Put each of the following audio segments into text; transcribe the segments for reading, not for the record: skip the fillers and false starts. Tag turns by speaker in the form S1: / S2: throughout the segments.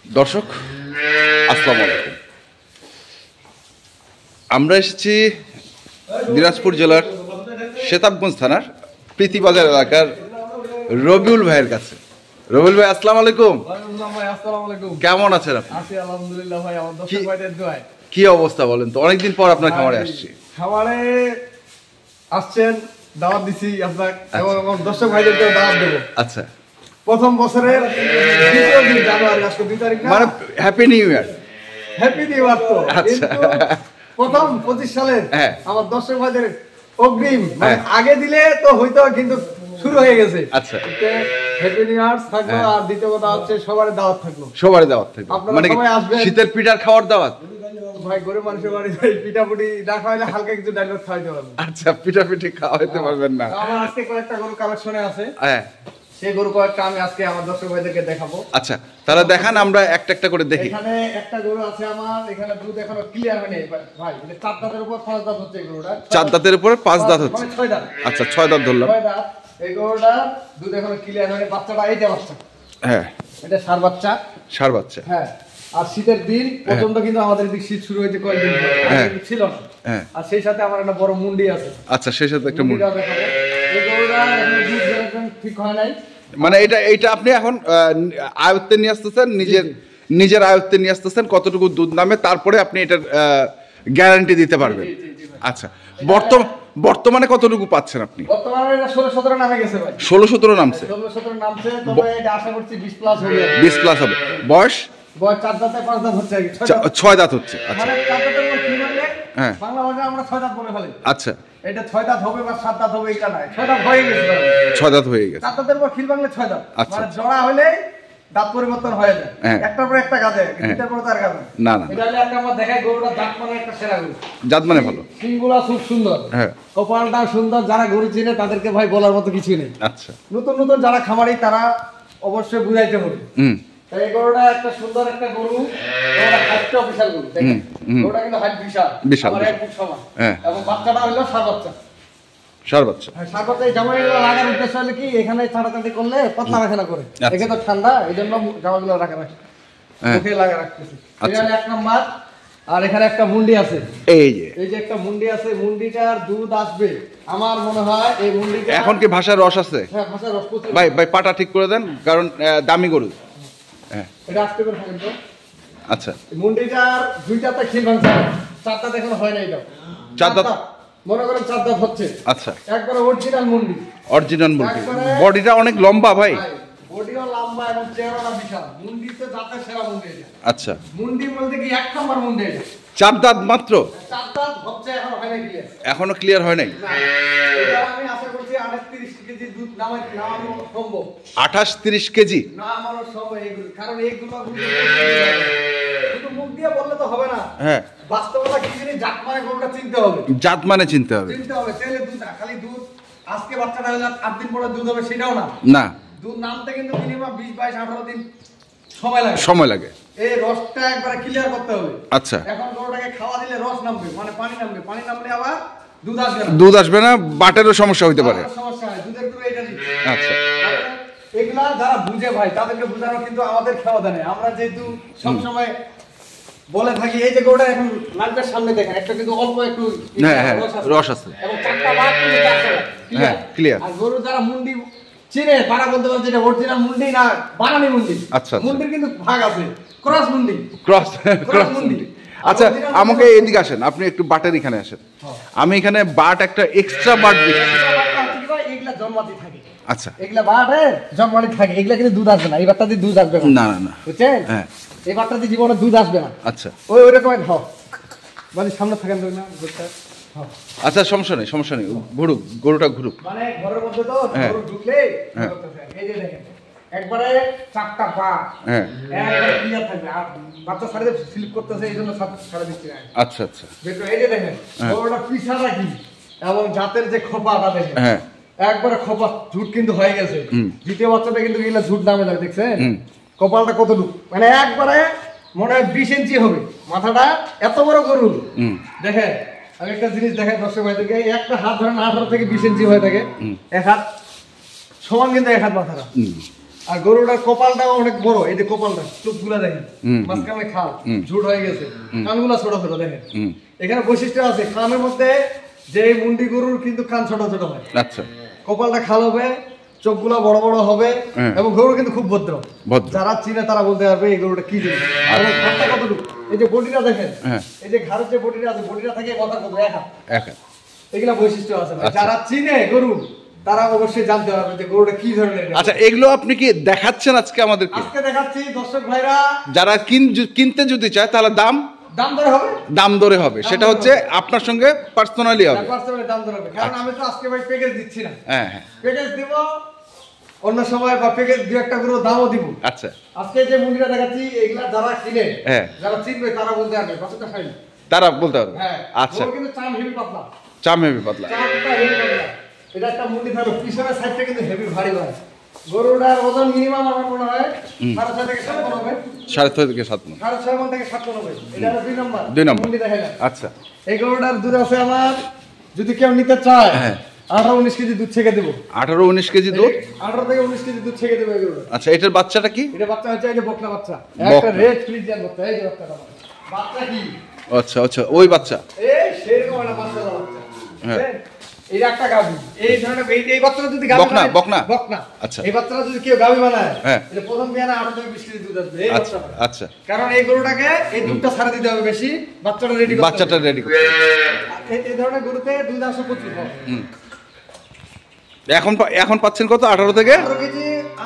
S1: দর্শক আসসালামু আলাইকুম। আমরা এসেছি দিনাজপুর জেলার শেতাবগঞ্জ থানার প্রীতিবাজার এলাকার রবিউল ভাইয়ের কাছে। রবিউল ভাই আসসালামু আলাইকুম। কেমন আছেন আপনি?
S2: আলহামদুলিল্লাহ ভাই, আমার দর্শক ভাইদের দোয়ায়।
S1: কি অবস্থা বলেন তো? অনেকদিন পর আপনার খামারে আসছি।
S2: খামারে আসছেন, দাওয়াত দিছি আপনাকে এবং আমার দর্শক ভাইদেরকে দাওয়াত দেব।
S1: আচ্ছা,
S2: প্রথম বছরের দ্বিতীয় দিন জানুয়ারি, আজকে 2 তারিখ না?
S1: মানে happy new year.
S2: Happy new year. তো
S1: আচ্ছা,
S2: প্রথম 25 সালের
S1: হ্যাঁ
S2: আমার দর্শক ভাইদের অগ্রিম, মানে আগে দিলে তো হয়তো, কিন্তু শুরু হয়ে গেছে।
S1: আচ্ছা,
S2: হ্যাপি নিউ ইয়ার থাকলো। আর দ্বিতীয় কথা হচ্ছে সবারই দাওয়াত থাকলো।
S1: সবারই দাওয়াত থাকলো, মানে শীতের পিঠার খাওয়ার দাওয়াত।
S2: ভাই গরিব মানুষের বাড়ি যাই, পিঠাপুটি না খাওয়াইলে হালকা কিছু ডাল ভাত খাওয়াইতে পারবো।
S1: আচ্ছা, পিঠাপিঠি খাওয়াইতে পারবেন না?
S2: আমার আজকে কয়েকটা গরু কালেকশনে আছে।
S1: হ্যাঁ,
S2: সেই গরু কয়েকটা আমি আজকে আমার দর্শক ভাইদেরকে দেখাবো।
S1: আচ্ছা, তাহলে দেখান, আমরা একটা একটা করে দেখি।
S2: এখানে একটা গরু আছে আমার, এখানে দুধ এখনো ক্লিয়ার হয়নি ভাই। এটা 4 দাঁতের উপর 5 দাঁত হচ্ছে এই গরুটা।
S1: 4 দাঁতের উপরে 5 দাঁত হচ্ছে,
S2: মানে 6 দাঁত।
S1: আচ্ছা 6 দাঁত ধরলাম।
S2: 6 দাঁত এই গরুটা, দুধ এখনো ক্লিয়ার হয়নি। বাচ্চাটা এইটা বাচ্চা,
S1: হ্যাঁ
S2: এটা ষাঁড় বাচ্চা।
S1: ষাঁড় বাচ্চা,
S2: হ্যাঁ। আর শীতের দিন প্রচন্ড, কিন্তু আমাদের এদিকে শীত শুরু হয়েছে কয়েকদিন ছিল না।
S1: হ্যাঁ,
S2: আর সেই সাথে আমার একটা বড় মুন্ডি আছে।
S1: আচ্ছা, সেই সাথে একটা মুন্ডি।
S2: এই গরুটা এখনো দুধ একদম ঠিক হয় নাই।
S1: মানে এটা আপনি এখন আয়ত্তে নিয়ে আসতেছেন, নিজের আয়ত্তে নিয়ে আসতেছেন কতটুকু দুধ নামে, তারপরে আপনি এটার গ্যারান্টি দিতে পারবেন। আচ্ছা, বর্তমানে কতটুকু পাচ্ছেন আপনি?
S2: বর্তমানে এটা 16-17 নামে গেছে ভাই।
S1: 16-17 নামছে।
S2: 16-17 নামছে, তবে এটা আশা করছি 20 প্লাস হবে।
S1: 20 প্লাস হবে। বয়স
S2: 4 দাঁতে 5 দাঁত হচ্ছে,
S1: 6 দাঁত হচ্ছে। আচ্ছা,
S2: মানে 4 দাঁতের উপর কি বলে?
S1: হ্যাঁ,
S2: বাংলা ভাষায় আমরা 6 দাঁত বলে ফেলি।
S1: আচ্ছা,
S2: এটা 6 দাঁত হবে বা 7 দাঁত হবে এটা না, 6 দাঁত হয়ে গেছে।
S1: 6 দাঁত হয়ে গেছে।
S2: 4 দাঁতের উপর খিল বাংলা 6 দাঁত।
S1: আচ্ছা,
S2: মানে জোড়া হলে দাঁত পরিবর্তন হয়ে যায়, একটার পর একটা গাছে, দুইটার পর তার গাছে
S1: না না।
S2: এটা হলে একটা আমার দেখাই গরুটা দাঁত মানে একটা সেরা গরু।
S1: জাত মানে ভালো,
S2: সিংগুলা খুব সুন্দর,
S1: হ্যাঁ,
S2: কপালটা সুন্দর। যারা গরু চিনে তাদেরকে ভাই বলার মতো কিছু নেই।
S1: আচ্ছা,
S2: নতুন যারা খামারি তারা অবশ্যই বুঝাইতে হবে। এই গরুটা একটা সুন্দর একটা গরু, এটা হাইট অফিশিয়াল গরু। দেখেন গরুটা কিন্তু হাইট বিশাল, আমার 1 ফুট সমান। এবং বাচ্চাটা হলো ষাঁড় বাচ্চা।
S1: ষাঁড় বাচ্চা,
S2: ষাঁড় বাচ্চা। এই জামাগুলো লাগার উদ্দেশ্য হলো কি, এখানে ছাড়াছাড়ি করলে পাতলা রাখা করে, এখানে তো ঠান্ডা, এই জন্য জামাগুলো রাখা মুখে লাগা রাখতেছি। এটা 1 নাম্বার। আর এখানে একটা মুন্ডি আছে, এই যে একটা মুন্ডি আছে। মুন্ডিটার দুধ আসবে আমার মনে হয়। এই মুন্ডিটা
S1: এখন কি ভাষার রস আছে?
S2: হ্যাঁ, ভাষার রস।
S1: ভাই পাটা ঠিক করে দেন, কারণ দামি গরু। হ্যাঁ,
S2: এটা আসতে করে থাকেন তো।
S1: আচ্ছা,
S2: মুন্ডিটার 2 দাঁতে খিল ভাঙছে, 4 দাঁত এখনো হয় না। এটা
S1: 4 দাঁত
S2: মনে করেন 4 দাঁত হচ্ছে।
S1: আচ্ছা,
S2: একবারে অরিজিনাল মুন্ডি।
S1: অরিজিনাল মুন্ডি। বডিটা অনেক লম্বা ভাই,
S2: বডিও লম্বা এবং চেহারাটা বিশাল। মুন্ডিতে জাতের সেরা মুন্ডি এটা।
S1: আচ্ছা,
S2: মুন্ডি বলতে কি 1 নাম্বার মুন্ডি এটা।
S1: 4 দাঁত মাত্র?
S2: 4 দাঁত হচ্ছে, এখনো হয় না ক্লিয়ার।
S1: এখনো ক্লিয়ার হয় নাই।
S2: এটা আমি আশা করছি 28-30 কেজি দুধ নামানো সম্ভব।
S1: 28-30 কেজি
S2: নামানো সম্ভব এগুলো, কারণ এইগুলো শুধু মুখ দিয়ে বললে তো হবে না।
S1: হ্যাঁ,
S2: বাস্তবতা কি জিনিস, জাত মানে গরুটা চিনতে হবে।
S1: জাত মানে চিনতে হবে।
S2: তাহলে দুধ না, খালি দুধ আজকে বাচ্চাটা হলে 8 দিন পরে দুধ হবে সেটাও না।
S1: না,
S2: দুধ নামতে কিন্তু মিনিমাম 20-22-18 দিন সময় লাগে। এই রসটা একবারে ক্লিয়ার করতে হবে।
S1: আচ্ছা,
S2: এখন গরুটাকে খাওয়া দিলে রস নামবে, মানে পানি নামলে আবার দুধ আসবে না,
S1: বাটেরও সমস্যা হইতে পারে।
S2: সমস্যা হয় দুধের পুরো এটা দিই।
S1: আচ্ছা,
S2: এগুলা যারা বুঝে ভাই তাদেরকে বোঝানো কিন্তু আমাদের ক্ষমতা নেই। আমরা যেহেতু সব সময় বলে থাকি, এই যে গরুটা এখন লাইভের সামনে দেখেন, একটা কিন্তু অল্প একটু
S1: রস আছে
S2: এবং 4টা বাট কিন্তু
S1: ক্লিয়ার।
S2: আর গরু যারা মুন্ডি চিনে তারা বলতে পারছে এটা অরিজিনাল মুন্ডি না বানানি মুন্ডি।
S1: আচ্ছা,
S2: মুন্ডির কিন্তু ভাগ আছে, ক্রস মুন্ডি,
S1: ক্রস মুন্ডি। আচ্ছা, আমাকে এদিকে আসেন, আপনি একটু বাটের এখানে আসেন। আমি এখানে বাট একটা এক্সট্রা বাট দেখছি।
S2: এগুলা জন্মাতি থাকে।
S1: আচ্ছা,
S2: এগুলা বাটে জন্মাতি থাকে, এগুলা কিন্তু দুধ আসবে না। এই বাটটা দিয়ে দুধ আসবে না। না, বুঝছেন? হ্যাঁ, এই বাটটা দিয়ে জীবনে দুধ আসবে না।
S1: আচ্ছা,
S2: ওই রকম মানে সামনে থাকেন না দুধটা।
S1: আচ্ছা, সমস্যা নেই গরুটা ঘুরুক।
S2: মানে ঘরের মধ্যে তো গরু ঢুকলে এই যে দেখেন একবারে 4টা পা, হ্যাঁ, একবারে ক্লিয়ার থাকবে। আর বাচ্চা সাইডে স্লিপ করতেছে, এইজন্য সারা দিচ্ছে। আচ্ছা, দেখো এই যে দেখেন গরুটা পিছাটা কি এবং জাতের যে খোপাটা দেখেন, হ্যাঁ, একবারে খোপা ঝুট কিন্তু হয়ে গেছে। দ্বিতীয় বাচ্চাটা কিন্তু এগুলা ঝুট নামে যায়, দেখছেন কপালটা কতটুকু, মানে একবারে মনে হয় 20 ইঞ্চি হবে মাথাটা, এত বড় গরু। দেখেন আমি একটা জিনিস দেখাই দর্শক ভাইদেরকে, একটা হাত ধরেন 18 থেকে 20 ইঞ্চি হয়ে থাকে, এক হাত সমান কিন্তু এক হাত মাথাটা। আর গরুটার কপালটাও অনেক বড়, এই যে কপালটা, চোখগুলা দেখেন, মাঝখানে খাল, ঝুট হয়ে গেছে, কানগুলা ছোট ছোট দেখেন। এখানে বৈশিষ্ট্য আছে, কানের মধ্যে যে মুন্ডি গরুর কিন্তু কান ছোট ছোট হয়। আচ্ছা, কপালটা খাল হবে, চোখগুলা বড় বড় হবে, এবং গরু কিন্তু খুব ভদ্র। যারা চিনে তারা বলতে পারবে এই গরুটা কি জিনিস। আর ঘাড়টা কতটুকু, এই যে বডিটা দেখেন, এই যে ঘাড়ের যে বডিটা আছে, বডিটা থেকে কথা কত, এক হাত। এগুলা বৈশিষ্ট্য আছে, যারা চিনে গরু তারা অবশ্যই জানতে পারবে যে গরুটা কি ধরনের।
S1: আচ্ছা, এগুলো আপনি কি দেখাচ্ছেন আজকে আমাদেরকে?
S2: আজকে দেখাচ্ছি দর্শক ভাইরা,
S1: যারা কিনতে যদি চায় তাহলে দাম দরে হবে, সেটা হচ্ছে আপনার সঙ্গে পার্সোনালি হবে।
S2: দাম দরে হবে, কারণ আমি তো আজকে ভাই প্যাকেজ দিচ্ছি না। হ্যাঁ, প্যাকেজ দিব অন্য সময়, বা প্যাকেজ দুই একটা করে দামও দিব। আচ্ছা, আজকে যে মুন্ডিটা দেখাচ্ছি এগুলা যারা কিনে, যারা চিনবে তারা বলতে পারবে, কতটা খাই
S1: তারা বলতে পারবে।
S2: আচ্ছা, কিন্তু চাম হেভি পাতলা,
S1: চামটা হেভি পাতলা।
S2: এটা একটা মুন্ডি থাকবে, পিছনের সাইডটা কিন্তু হেভি ভারী হয়। গরুটার ওজন মিনিমাম আমার মনে হয় 6.5 থেকে 7 মণ হবে। 6.5 থেকে 7 মণ, 6.5 মণ থেকে 7 মণ হবে। এটা হলো 2 নম্বর মুন্ডি দেখাইলাম। আচ্ছা, এই গরুটার দুধ আছে আমার, যদি কেউ নিতে চায় 18-19 কেজি দুধ ছেঁকে দেব। 18-19 কেজি দুধ, 18 থেকে 19 কেজি দুধ ছেঁকে দেব এই গরুটা। আচ্ছা, এটার বাচ্চাটা কি? এটা বাচ্চা হচ্ছে এই যে বকনা বাচ্চা, একটা রেড ফ্রিজিয়ান বাচ্চা। এই যে বাচ্চাটা, বাচ্চা কি? আচ্ছা আচ্ছা, ওই বাচ্চা, এই সেরকম একটা বাচ্চা। হ্যাঁ, এটা একটা গাভী। এই ধরনের এই বাচ্চাটা যদি গাভী বকনা, আচ্ছা, এই বাচ্চাটা যদি কেউ গাভী বানায়, এটা প্রথম বিয়ানে 18 থেকে 20 কেজি দুধ আসবে এই বাচ্চাটা। আচ্ছা, কারণ এই গরুটাকে এই দুধটা ছাড়া দিতে হবে বেশি, বাচ্চাটা রেডি করতে এই ধরনের গরুতে দুধ আসে 25 হবে। এখন পাচ্ছেন কত? 18 থেকে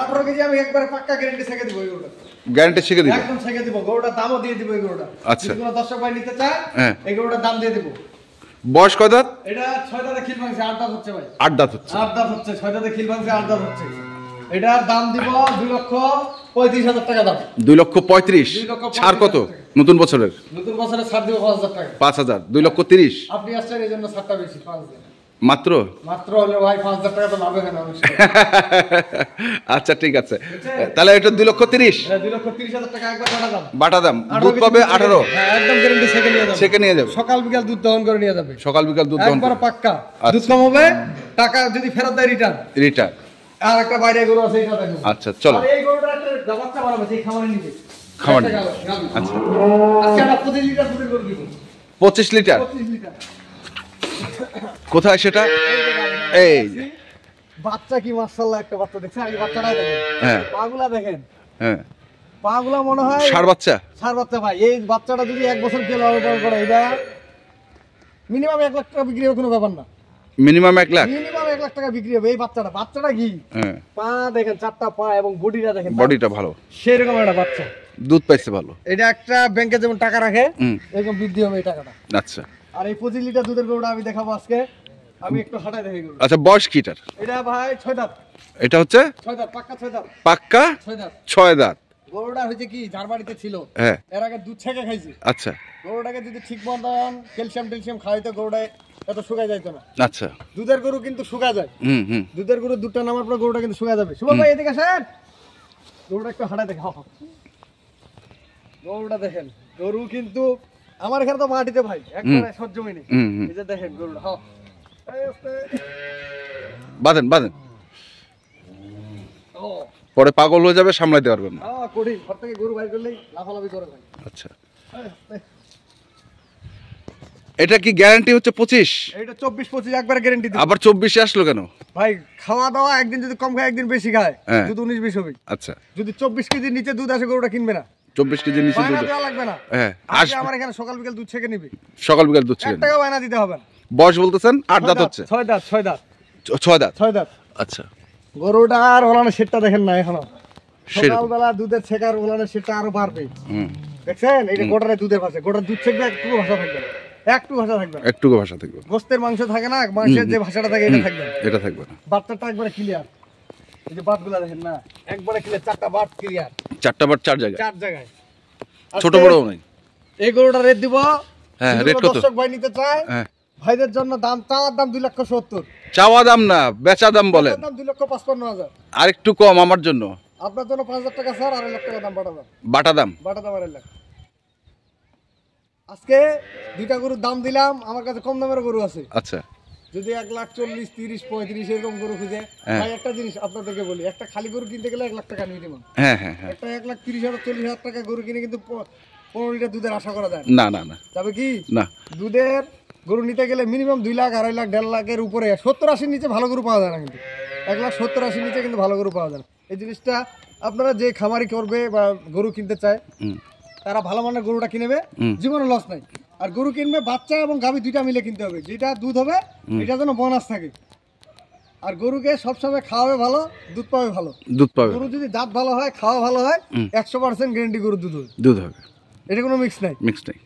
S2: 18 কেজি আমি একবারে পাক্কা গ্যারান্টি ছেঁকে দিব এই গরুটা। গ্যারান্টি ছেঁকে দিব, একদম ছেঁকে দিব। গরুটার দামও দিয়ে দিব এই গরুটা। আচ্ছা, যদি কোনো দর্শক ভাই নিতে চায় এই গরুটার দাম দিয়ে দিব। বয়স কত? এটা 6 দাঁতে খিল ভাঙছে, 8 দাঁত হচ্ছে ভাই। 8 দাঁত হচ্ছে, 8 দাঁত হচ্ছে, 6 দাঁতে খিল ভাঙছে, 8 দাঁত হচ্ছে। এটার দাম দিব 2,35,000 টাকা দাম। 2,35,000। ছাড় কত নতুন বছরের? নতুন বছরে ছাড় দিব 5,000 টাকা। 5,000, 2,30,000। আপনি আসছেন এই জন্য ছাড়টা বেশি, 5,000 মাত্র হলো ভাই। 5,000 টাকা তো লাভ হবে না। আচ্ছা, ঠিক আছে, তাহলে এটা 2,30,000। 2,30,000 টাকা একবার বাটা দাম। দুধ পাবে 18। হ্যাঁ, একদম গ্যারান্টি ছেঁকে নিয়ে যাবে। সকাল বিকাল দুধ দহন করে নিয়ে যাবে। সকাল বিকাল দুধ দহন একবার পাক্কা। দুধ কম হবে, টাকা যদি ফেরত দেয় রিটার্ন। আর একটা বাইরে গরু আছে, এটা দেখো। আচ্ছা, চলো। আর এই গরুটা একটা বাচ্চা বানাবে, সেই খামারে নিবে। খামারে, আচ্ছা, আজকে আমরা 25 লিটার দুধের গরু দিব। 25 লিটার? 25 লিটার। কোথায় সেটা? এই বাচ্চা কি মাশাআল্লাহ, একটা বাচ্চা দেখছেন? এই বাচ্চাটা দেখেন, হ্যাঁ, পাগুলা দেখেন, হ্যাঁ, পাগুলা মনে হয় ষাঁড় বাচ্চা ভাই। এই বাচ্চাটা যদি 1 বছর কেউ লালন পালন করে, এটা মিনিমাম 1 লাখ টাকা বিক্রি হবে, কোনো ব্যাপার না। মিনিমাম 1 লাখ টাকা বিক্রি হবে এই বাচ্চাটা কি? হ্যাঁ, পা দেখেন, 4টা পা, এবং বডিটা দেখেন, বডিটা ভালো, সেরকম একটা বাচ্চা। দুধ পাইছে ভালো। এটা একটা ব্যাংকে যেমন টাকা রাখে এরকম বৃদ্ধি হবে এই টাকাটা। আচ্ছা, আর এই 25 লিটার দুধের গরুটা আমি দেখাবো আজকে। আমি একটু হাঁটাই দেখি গরু। আচ্ছা, বয়স কি এটার? এটা ভাই 6 দাঁত। এটা হচ্ছে 6 দাঁত, পাক্কা 6 দাঁত। পাক্কা 6 দাঁত। গরুটা হচ্ছে কি, যার বাড়িতে ছিল, হ্যাঁ, এর আগে দুধ ছেঁকে খাইছে। আচ্ছা, গরুটাকে যদি ঠিক মতন ক্যালসিয়াম খাওয়াইতো, গরুটা এত শুকায় যাইতো না। আচ্ছা, দুধের গরু কিন্তু শুকায় যায়। দুধের গরু দুধটা নামার পর গরুটা কিন্তু শুকায় যাবে। শুভ ভাই এদিকে আসেন, গরুটা একটু হাঁটাই দেখে। গরুটা দেখেন, গরু কিন্তু আমার এখানে তো মাটিতে ভাই, একবারে সরজমিনে। এই যে দেখেন গরুটা, বাঁধেন পরে পাগল হয়ে যাবে, সামলাইতে পারবেন না। কঠিন, ঘর থেকে গরু বাইর করলেই লাফালাফি করে ভাই। আচ্ছা, এটা কি গ্যারান্টি হচ্ছে 25? এটা 24-25 একবার গ্যারান্টি দিই। আবার 24 আসলো কেন ভাই? খাওয়া দাওয়া একদিন যদি কম খায়, একদিন বেশি খায়, দুধ 19-20 হবে। আচ্ছা, যদি 24 কেজির নিচে দুধ আসে, গরুটা কিনবে না। 24 কেজির নিচে দুধ লাগবে না। হ্যাঁ, আমার এখানে সকাল বিকাল দুধ ছেঁকে নিবে। সকাল বিকাল দুধ ছেঁকে, 1 টাকা বায়না দিতে হবে না। বয়স বলতেছেন 8 দাঁত হচ্ছে? 6 দাঁত। আচ্ছা, গরুটার ওলানের সেটটা দেখেন না এখনো। সকালবেলা দুধের ছেঁকার ওলানের সেটটা আরো বাড়বে। দেখছেন, এটা গোটারে দুধের ভাষা, গোটার দুধ ছেঁকবে, একটু ভাষা থাকবে না, একটু ভাষা থাকবে। গোস্তের মাংস থাকে না, মাংসের যে ভাষাটা থাকে এটা থাকবে না। বাটটা একবারে ক্লিয়ার। এই যে বাটগুলা দেখেন না, একবারে ক্লিয়ার। 4টা বাট ক্লিয়ার, 4টা বাট 4 জায়গায়, ছোট বড় নাই। এই গরুটা রেট দিব। হ্যাঁ, রেট কত? দর্শক ভাই নিতে চায়, হ্যাঁ, ভাইদের জন্য দাম, চাওয়ার দাম 2,70,000। চাওয়া দাম না, বেচা দাম বলেন। দাম 2,55,000। আর একটু কম আমার জন্য, আপনার জন্য 5,000 টাকা স্যার, আর 1 লাখ টাকা দাম বাটা দাম 1 লাখ। আজকে 2টা গরুর দাম দিলাম, আমার কাছে কম দামের গরু আছে। আচ্ছা, যদি 1,40,000, 30, 35 এরকম গরু খুঁজে, ভাই একটা জিনিস আপনাদেরকে বলি, একটা খালি গরু কিনতে গেলে 1 লাখ টাকা মিনিমাম।
S1: হ্যাঁ হ্যাঁ হ্যাঁ,
S2: একটা 1,30,000, 40,000 টাকা গরু কিনে কিন্তু 15 লিটার দুধের আশা করা যায়
S1: না না না
S2: যাবে কি
S1: না,
S2: দুধের গরু নিতে গেলে মিনিমাম 2 লাখ, 2.5 লাখ, 1.5 লাখের উপরে 70-80 নিচে ভালো গরু পাওয়া যায় না, কিন্তু 1,70,80 নিচে কিন্তু ভালো গরু পাওয়া যায় না। এই জিনিসটা আপনারা যে খামারি করবে বা গরু কিনতে চায় তারা ভালো মানের গরুটা কিনবে, জীবনে লস নাই। আর গরু কিনবে বাচ্চা এবং গাভী দুইটা মিলে কিনতে হবে, যেটা দুধ হবে এটা যেন বোনাস থাকে। আর গরুকে সবসময় খাওয়াবে ভালো, দুধ পাবে ভালো।
S1: দুধ পাবে,
S2: গরু যদি দাঁত ভালো হয়, খাওয়া ভালো হয়, 100% গ্যারান্টি গরুর দুধ হবে।
S1: দুধ হবে,
S2: এটা কোনো মিক্স নাই,
S1: মিক্স নাই,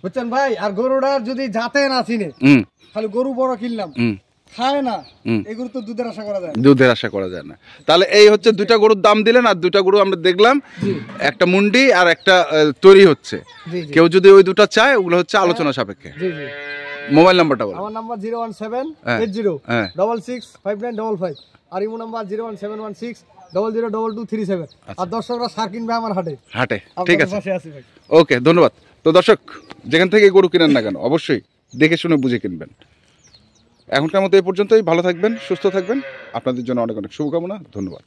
S2: বুঝছেন ভাই। আর গরুটার যদি জাতে না চিনে, খালি গরু বড় কিনলাম, খায় না, এই গরু তো দুধের আশা করা যায় না।
S1: দুধের আশা করা যায় না। তাহলে এই হচ্ছে দুইটা গরুর দাম দিলেন, আর দুইটা গরু আমরা দেখলাম, একটা মুন্ডি আর একটা তৈরি হচ্ছে। কেউ যদি ওই দুটো চায়, ওগুলো হচ্ছে আলোচনা সাপেক্ষে।
S2: জি জি।
S1: মোবাইল নাম্বারটা বলো।
S2: আমার নাম্বার 01780665955, আর ইমো নাম্বার 01716002237। আর দর্শকরা সার কিনবে আমার হাটে।
S1: হাটে, ঠিক আছে,
S2: ভাই।
S1: ওকে, ধন্যবাদ। তো দর্শক, যেখান থেকে গরু কিনেন না কেন, অবশ্যই দেখে শুনে বুঝে কিনবেন। এখনকার মতো এই পর্যন্তই। ভালো থাকবেন, সুস্থ থাকবেন। আপনাদের জন্য অনেক অনেক শুভকামনা। ধন্যবাদ।